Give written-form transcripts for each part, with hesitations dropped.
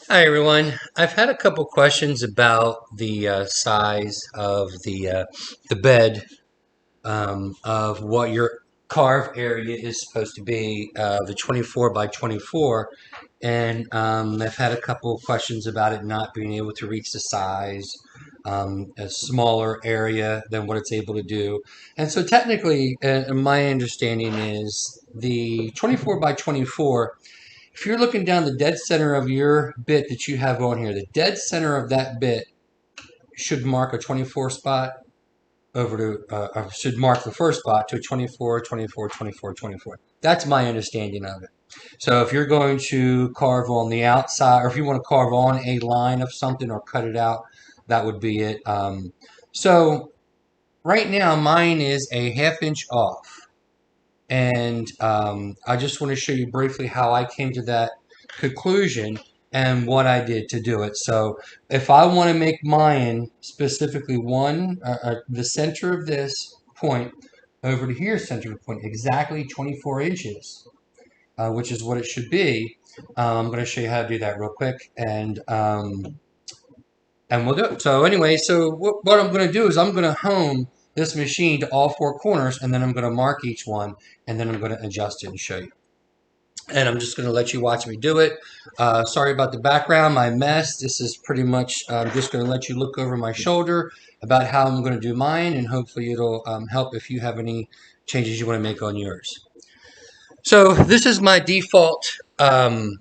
Hi everyone. I've had a couple questions about the size of the bed of what your carve area is supposed to be, the 24 by 24, and I've had a couple of questions about it not being able to reach the size, a smaller area than what it's able to do. And so technically, my understanding is the 24 by 24. If you're looking down the dead center of your bit that you have on here, the dead center of that bit should mark a 24 spot over to, should mark the first spot to a 24, 24, 24, 24. That's my understanding of it. So if you're going to carve on the outside, or if you want to carve on a line of something or cut it out, that would be it. So right now mine is a half inch off. And I just want to show you briefly how I came to that conclusion and what I did to do it. So if I want to make mine specifically the center of this point over to here, center of the point, exactly 24 inches, which is what it should be. I'm going to show you how to do that real quick, and we'll do it. So anyway, so what I'm going to do is I'm going to home this machine to all four corners, and then I'm going to mark each one, and then I'm going to adjust it and show you. And I'm just going to let you watch me do it. Sorry about the background, my mess. This is pretty much just going to let you look over my shoulder about how I'm going to do mine, and hopefully it'll help if you have any changes you want to make on yours. So this is my default homing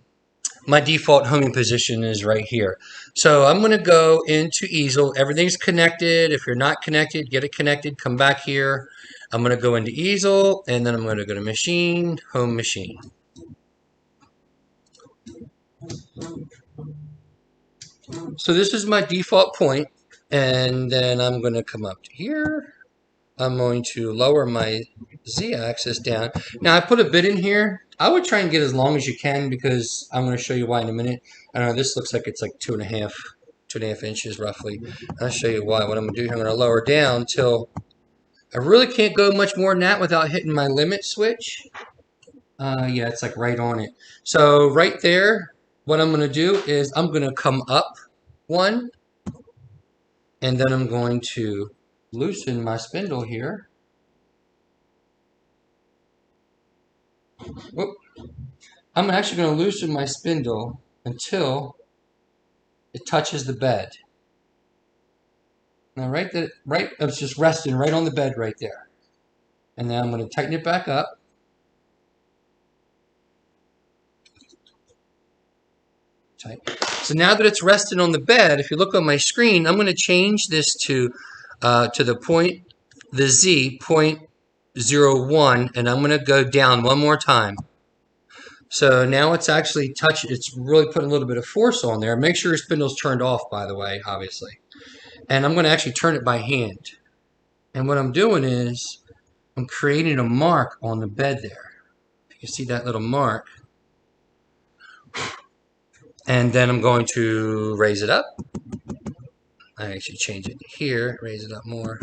position is right here. So I'm going to go into easel. Everything's connected. If you're not connected, get it connected. Come back here. I'm going to go into easel, and then I'm going to go to machine, home machine. So this is my default point, and then I'm going to come up to here. I'm going to lower my z-axis down. Now I put a bit in here. I would try and get as long as you can because I'm going to show you why in a minute. I don't know, this looks like it's like two and a half inches roughly. I'll show you why. What I'm going to do, I'm going to lower down till I really can't go much more than that without hitting my limit switch. Yeah, it's like right on it. So right there, what I'm going to do is I'm going to come up one, and then I'm going to loosen my spindle here. Whoop. I'm actually going to loosen my spindle until it touches the bed. Now it's just resting right on the bed right there. And then I'm going to tighten it back up. Tight. So now that it's resting on the bed, if you look on my screen, I'm going to change this to the Z, 0.01, and I'm going to go down one more time. So now it's actually it's really putting a little bit of force on there. Make sure your spindle's turned off, by the way, obviously. And I'm going to actually turn it by hand. And what I'm doing is I'm creating a mark on the bed there. You can see that little mark. And then I'm going to raise it up. I actually change it here, raise it up more.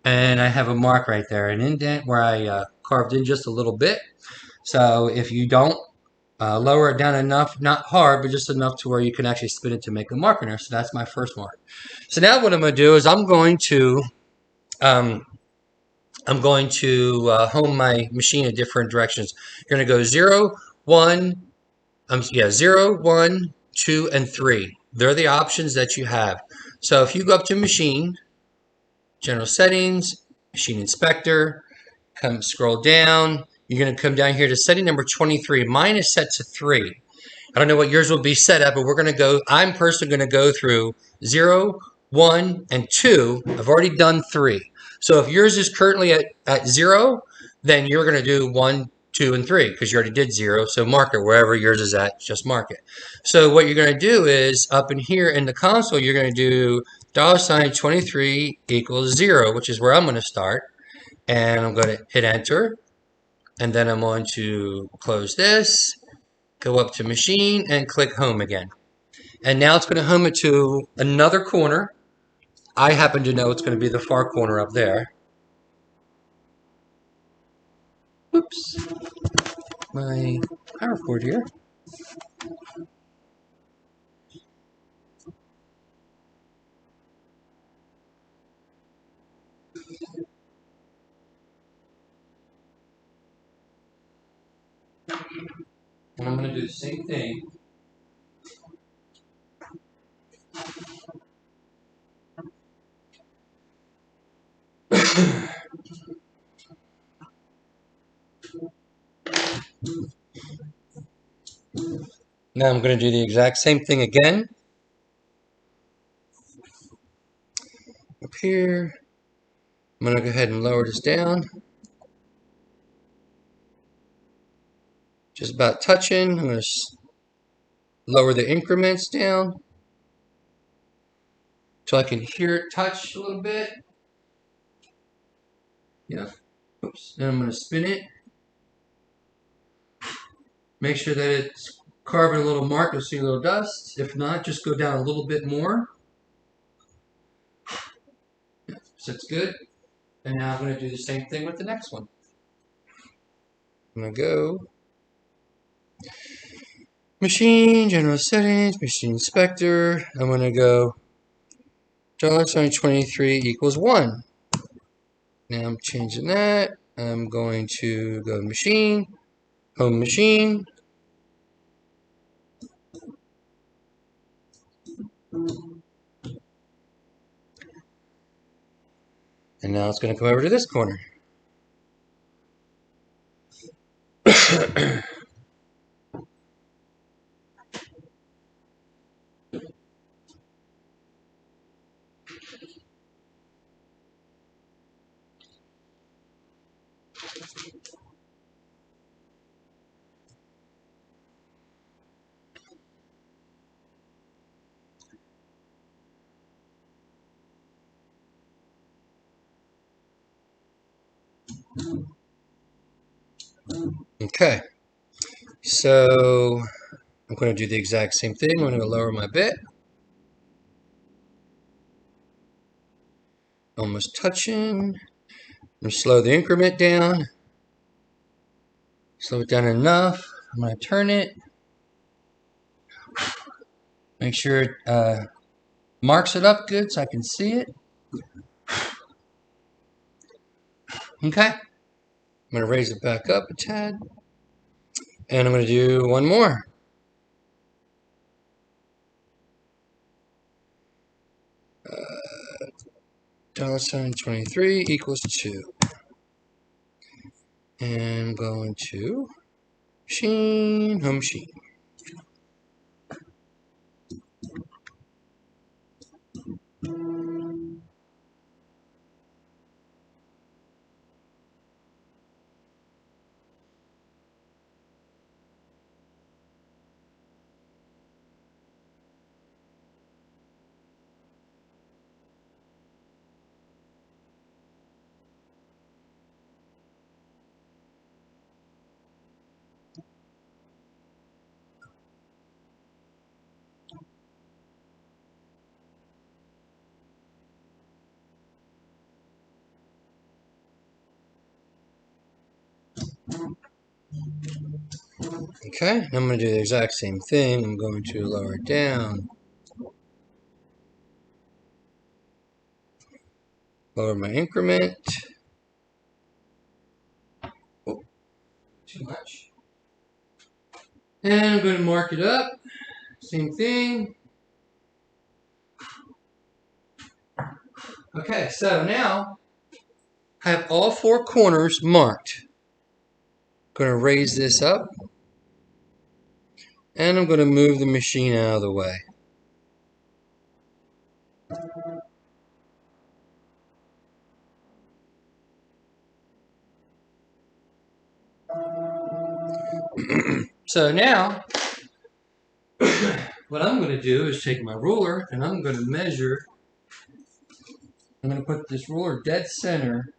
And I have a mark right there, an indent where I carved in just a little bit. So if you don't lower it down enough, not hard, but just enough to where you can actually spin it to make a mark in there. So that's my first mark. So now what I'm going to do is I'm going to home my machine in different directions. You're going to go 0, 1, 0, 1, 2, and 3. They're the options that you have. So if you go up to machine, general settings, machine inspector, scroll down. You're going to come down here to setting number 23. Mine is set to 3. I don't know what yours will be set at, but I'm personally going to go through 0, 1, and 2. I've already done 3. So if yours is currently at 0, then you're going to do 1, 2, and 3 because you already did 0. So mark it wherever yours is at, just mark it. So what you're going to do is up in here in the console, you're going to do $23 equals 0, which is where I'm going to start. And I'm going to hit enter. And then I'm going to close this, go up to machine, and click home again. And now it's going to home it to another corner. I happen to know it's going to be the far corner up there. Oops. My power cord here. And I'm going to do the same thing. Now I'm going to do the exact same thing again. Up here. I'm going to go ahead and lower this down. Just about touching. I'm going to lower the increments down so I can hear it touch a little bit. Yeah. Oops. Then I'm going to spin it. Make sure that it's carving a little mark. You'll see a little dust. If not, just go down a little bit more. Yeah, so it's good. And now I'm going to do the same thing with the next one. I'm going to go Machine, General Settings, Machine Inspector. I'm going to go $23 equals 1. Now I'm changing that. I'm going to go Machine, Home Machine. And now it's going to come over to this corner. Okay, so I'm going to do the exact same thing. I'm going to lower my bit. Almost touching. I'm going to slow the increment down. Slow it down enough. I'm going to turn it. Make sure it marks it up good so I can see it. Okay. I'm going to raise it back up a tad. And I'm going to do one more. $23 equals 2. And I'm going to Machine, Home Machine. Okay, I'm going to do the exact same thing. I'm going to lower it down. Lower my increment. Oh, too much. And I'm going to mark it up. Same thing. Okay, so now I have all 4 corners marked. Going to raise this up. And I'm going to move the machine out of the way. So now, what I'm going to do is take my ruler and I'm going to measure. I'm going to put this ruler dead center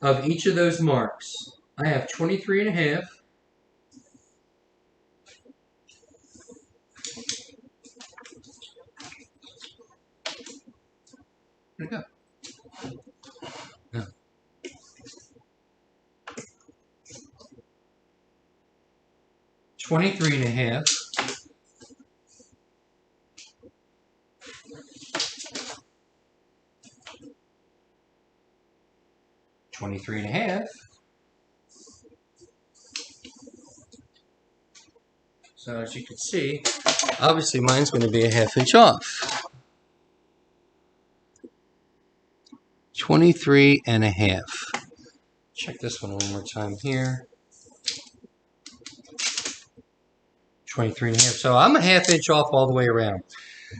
of each of those marks. I have 23 and a half. Where'd it go? No. 23 and a half. $23.5. So as you can see, obviously mine's going to be a 1/2 inch off. 23.5. Check this one more time here. 23.5. So I'm a 1/2 inch off all the way around.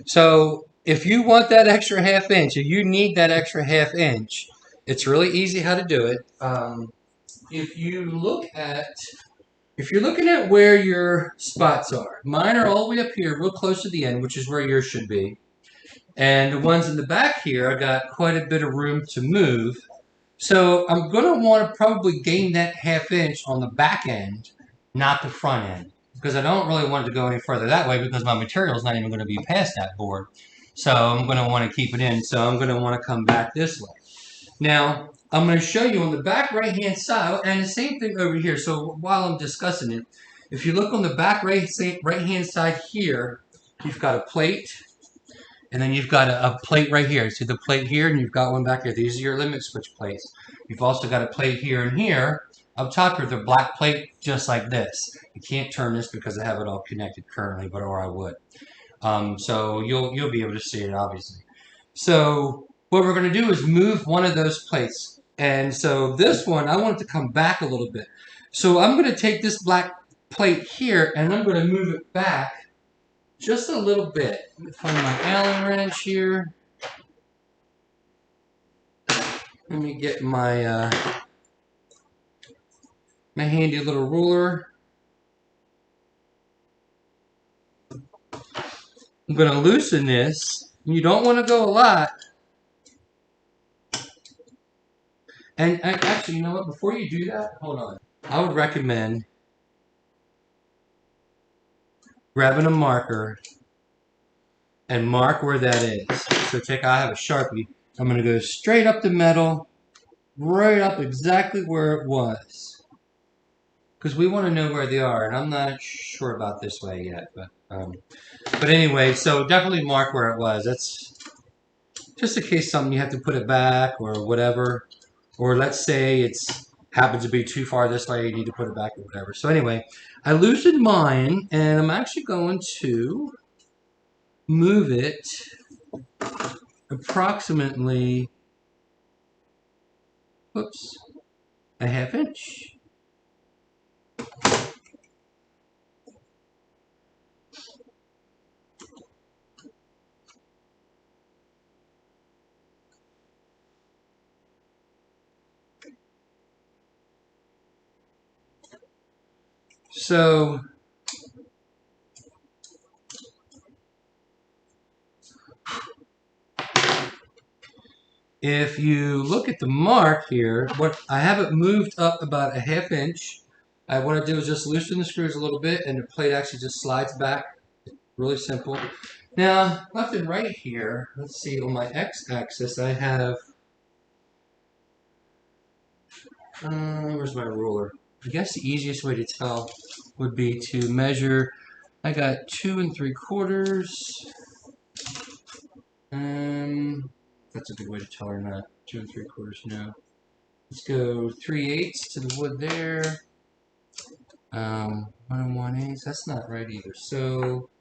So if you want that extra 1/2 inch, if you need that extra 1/2 inch, it's really easy how to do it. If you look at, if you're looking at where your spots are, mine are all the way up here, real close to the end, which is where yours should be. And the ones in the back here, I got quite a bit of room to move. So I'm going to want to probably gain that 1/2 inch on the back end, not the front end. Because I don't really want it to go any further that way because my material is not even going to be past that board. So I'm going to want to keep it in. So I'm going to want to come back this way. Now, I'm going to show you on the back right-hand side, and the same thing over here. So while I'm discussing it, if you look on the back right-hand side here, you've got a plate, and then you've got a plate right here. See the plate here, and you've got one back here. These are your limit switch plates. You've also got a plate here and here. Up top here, the black plate just like this. You can't turn this because I have it all connected currently, but or I would. So you'll be able to see it obviously. So what we're going to do is move one of those plates. And so this one, I want it to come back a little bit. So I'm going to take this black plate here and I'm going to move it back just a little bit. Let me find my Allen wrench here. Let me get my my handy little ruler. I'm going to loosen this. You don't want to go a lot. And actually, you know what? Before you do that, hold on. I would recommend grabbing a marker and mark where that is. So I have a Sharpie. I'm going to go straight up the metal, right up exactly where it was. Because we want to know where they are, and I'm not sure about this way yet. But anyway, so definitely mark where it was. That's just in case something you have to put it back or whatever. Or let's say it's happens to be too far this way, you need to put it back or whatever. So anyway, I loosened mine, and I'm actually going to move it approximately, whoops, a 1/2 inch. So if you look at the mark here, what I have it moved up about a 1/2 inch. What I do is just loosen the screws a little bit, and the plate actually just slides back. Really simple. Now, left and right here, let's see, on my x-axis, I have, where's my ruler? I guess the easiest way to tell would be to measure. I got 2 3/4. That's a good way to tell or not. 2 3/4, no. Let's go 3/8 to the wood there. 1 1/8. That's not right either. So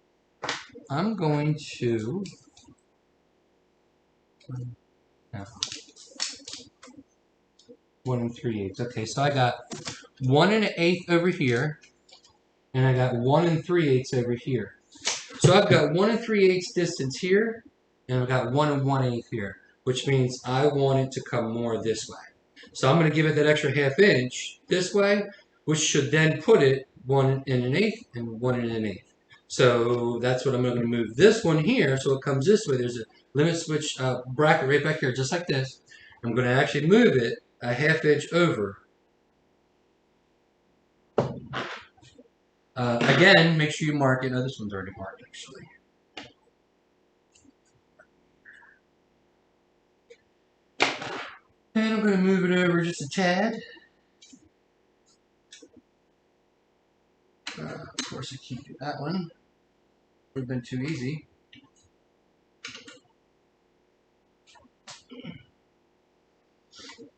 I'm going to. No. 1 3/8. Okay, so I got 1 1/8 over here, and I got 1 3/8 over here. So I've got 1 3/8 distance here, and I've got 1 1/8 here, which means I want it to come more this way. So I'm going to give it that extra 1/2 inch this way, which should then put it 1 1/8 and 1 1/8. So that's what I'm going to move this one here, so it comes this way. There's a limit switch bracket right back here, just like this. I'm going to actually move it a 1/2 inch over. Again, make sure you mark it. Oh, this one's already marked, actually. And I'm going to move it over just a tad. Of course, I can't do that one. Would have been too easy.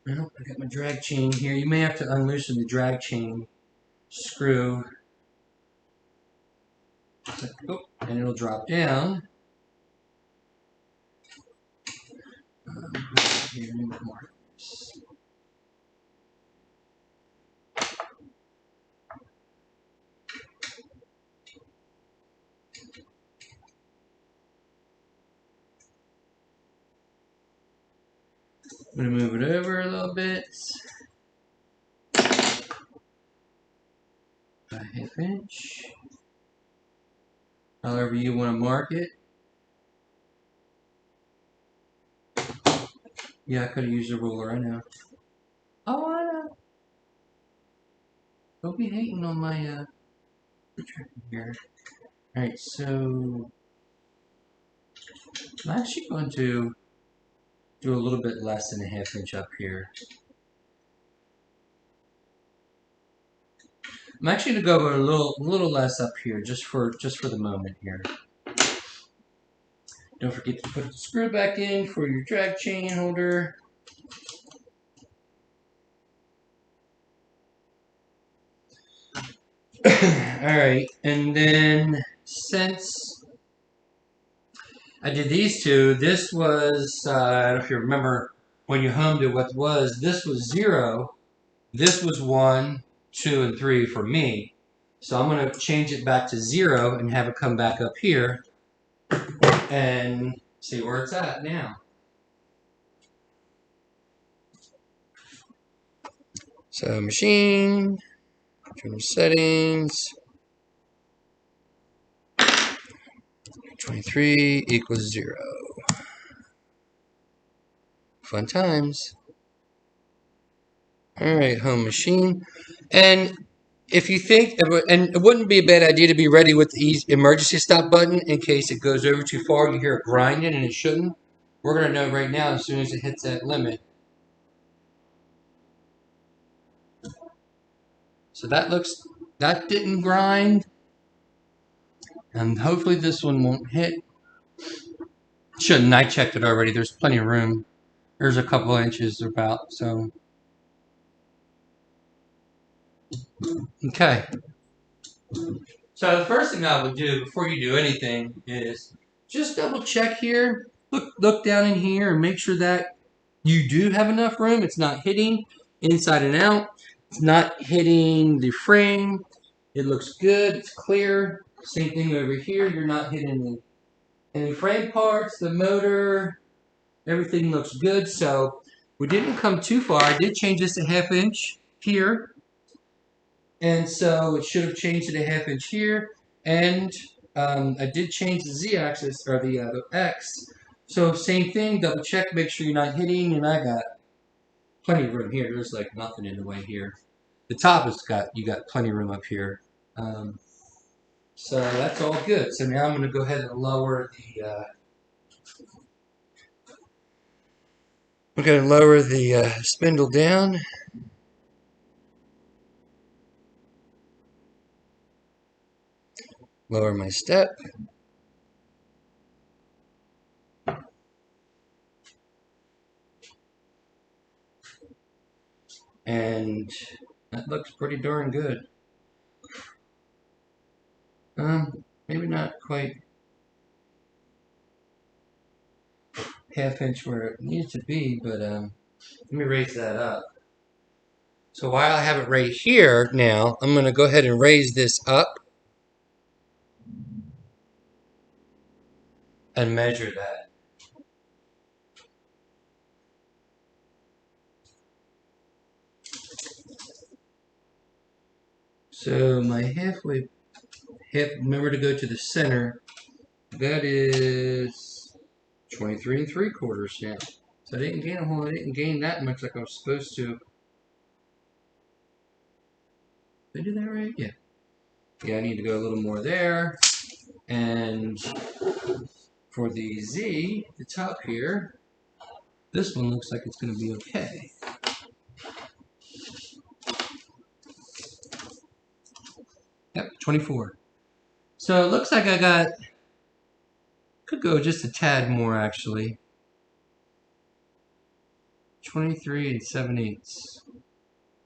Well, I got my drag chain here. You may have to unloosen the drag chain screw. Oh, and it'll drop down. Here, more. I'm going to move it over a little bit. A ½ inch. However you want to mark it. Yeah, I could have used a ruler, I know. Oh, I know. Don't be hating on my here. Alright, so I'm actually going to do a little bit less than a ½ inch up here. I'm actually going to go a little less up here, just for the moment here. Don't forget to put the screw back in for your drag chain holder. Alright, and then since I did these two, this was, I don't know if you remember when you homed it, what was, this was 0, this was 1, 2, and 3 for me. So I'm going to change it back to 0 and have it come back up here and see where it's at now. So machine, turn settings, 23 equals 0. Fun times. Alright, home machine. And if you think, and it wouldn't be a bad idea to be ready with the emergency stop button in case it goes over too far, you hear it grinding and it shouldn't. We're going to know right now as soon as it hits that limit. So that didn't grind. And hopefully this one won't hit. Shouldn't, I checked it already. There's plenty of room. There's a couple inches about, so. Okay. So the first thing I would do before you do anything is just double check here. Look down in here and make sure that you do have enough room. It's not hitting inside and out. It's not hitting the frame. It looks good. It's clear. Same thing over here. You're not hitting any frame parts, the motor. Everything looks good. So we didn't come too far. I did change this to ½ inch here. And so it should have changed to the ½ inch here. And I did change the z-axis, or the x. So same thing, double check, make sure you're not hitting, and I got plenty of room here. There's like nothing in the way here. The top has you got plenty of room up here. So that's all good. So now I'm going to go ahead and lower we're going to lower the spindle down. Lower my step. And that looks pretty darn good. Maybe not quite ½ inch where it needs to be, but let me raise that up. So while I have it right here now, I'm going to go ahead and raise this up and measure that. So my remember to go to the center. That is 23 3/4 now. So I didn't gain that much like I was supposed to. Did I do that right? Yeah. Yeah, I need to go a little more there. And for the Z, the top here, this one looks like it's going to be okay. Yep, 24. So it looks like could go just a tad more actually. 23 7/8.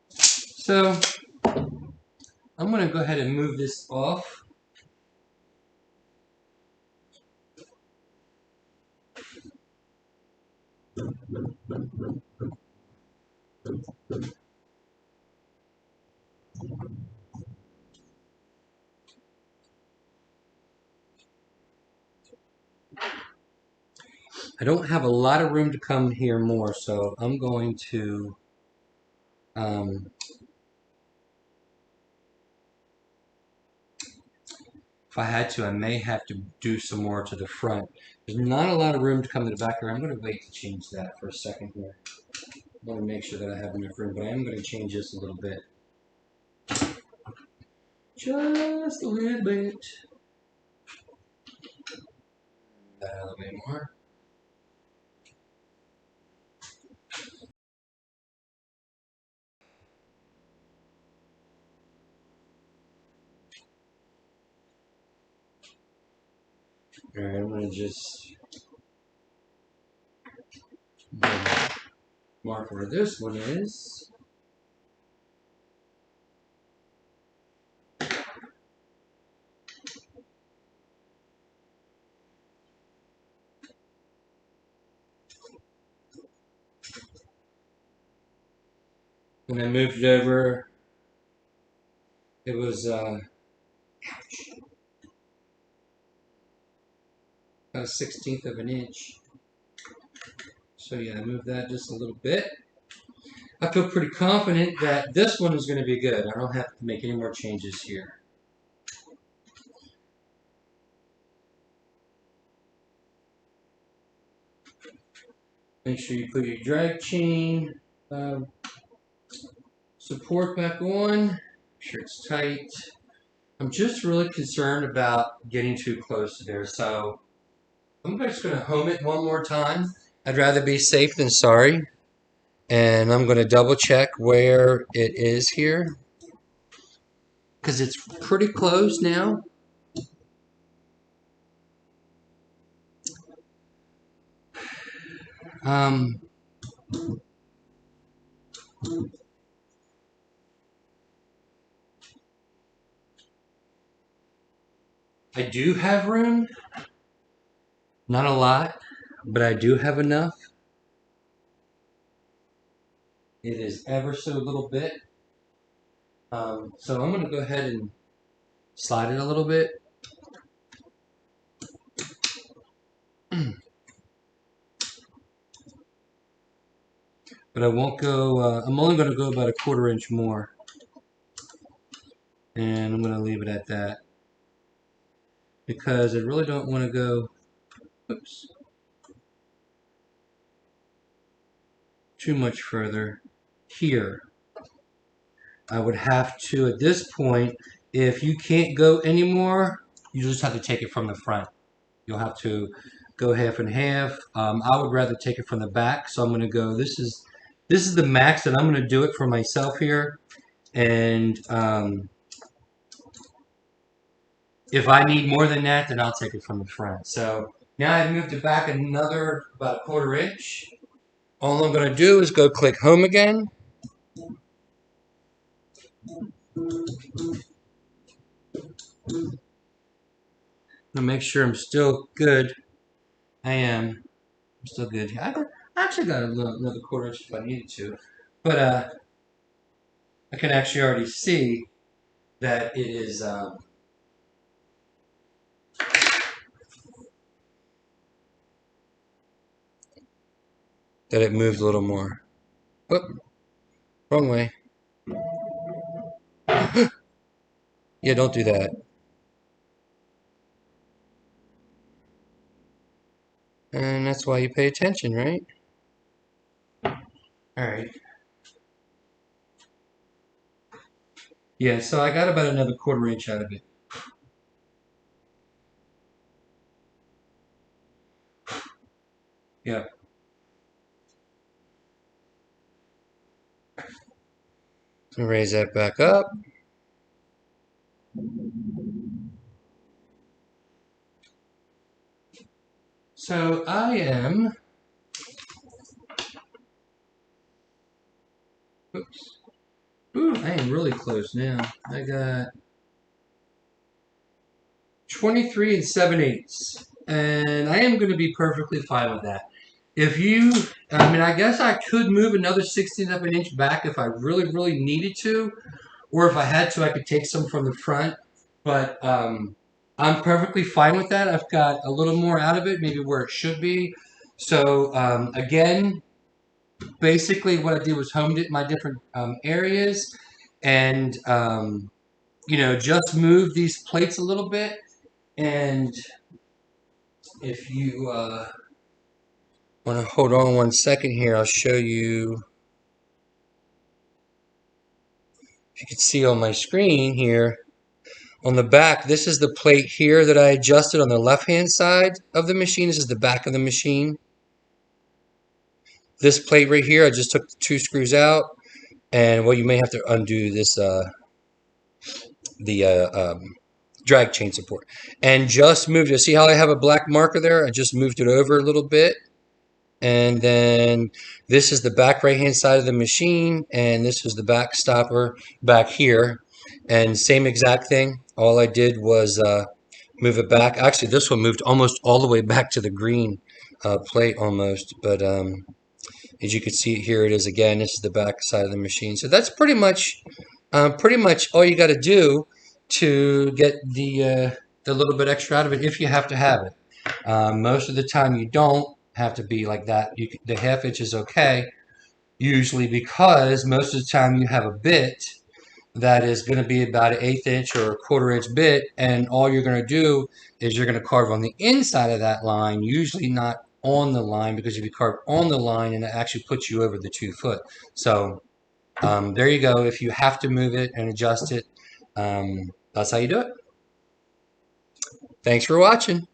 So I'm going to go ahead and move this off. I don't have a lot of room to come here more, so I'm going to um, if I had to, I may have to do some more to the front. There's not a lot of room to come to the back here. I'm going to wait to change that for a second here. I want to make sure that I have enough room, but I am going to change this a little bit. Just a little bit. That a little bit more. Alright, I'm going to just mark where this one is. When I moved it over, it was about a 1/16 of an inch. So yeah, I moved that just a little bit. I feel pretty confident that this one is going to be good. I don't have to make any more changes here. Make sure you put your drag chain support back on. Make sure it's tight. I'm just really concerned about getting too close to there, so I'm just going to home it one more time. I'd rather be safe than sorry. And I'm going to double check where it is here because it's pretty close now. Um, I do have room, not a lot, but I do have enough. It is ever so little bit. So I'm going to go ahead and slide it a little bit. But I won't go, I'm only going to go about a 1/4 inch more. And I'm going to leave it at that. Because I really don't want to go, oops, too much further here. I would have to, at this point, if you can't go anymore, you just have to take it from the front. You'll have to go half and half. I would rather take it from the back, so I'm going to go. This is the max that I'm going to do it for myself here, and if I need more than that, then I'll take it from the front. So now I've moved it back another about a 1/4 inch. All I'm going to do is go click home again. To make sure I'm still good. I am. I'm still good. I actually got another 1/4 inch if I needed to, but I can actually already see that it is that it moved a little more. Whoop, wrong way. Yeah, don't do that. And that's why you pay attention, right? All right. Yeah, so I got about another 1/4 inch out of it. Yeah. Raise that back up. So I am. Oops. Ooh, I am really close now. I got 23 7/8, and I am going to be perfectly fine with that. if you, I mean, I guess I could move another 16 of an inch back if I really, really needed to, or if I had to, I could take some from the front. But I'm perfectly fine with that. I've got a little more out of it, maybe where it should be. So again, basically what I did was homed it in my different areas, and just move these plates a little bit. And if you want to hold on 1 second here, I'll show you. If you can see on my screen here, on the back, this is the plate here that I adjusted on the left-hand side of the machine. This is the back of the machine. This plate right here, I just took the 2 screws out, and well, you may have to undo this, the drag chain support, and just moved it. See how I have a black marker there? I just moved it over a little bit. And then this is the back right hand side of the machine, and this is the back stopper back here, and same exact thing. All I did was move it back. Actually, this one moved almost all the way back to the green plate almost, but as you can see here, it is again. This is the back side of the machine. So that's pretty much all you got to do to get the little bit extra out of it if you have to have it. Most of the time you don't have to be like that. The half inch is okay usually, because most of the time you have a bit that is going to be about an 1/8 inch or a 1/4 inch bit, and all you're going to do is you're going to carve on the inside of that line, usually not on the line, because if you carve on the line, and it actually puts you over the 2 foot. So there you go. If you have to move it and adjust it, that's how you do it. Thanks for watching.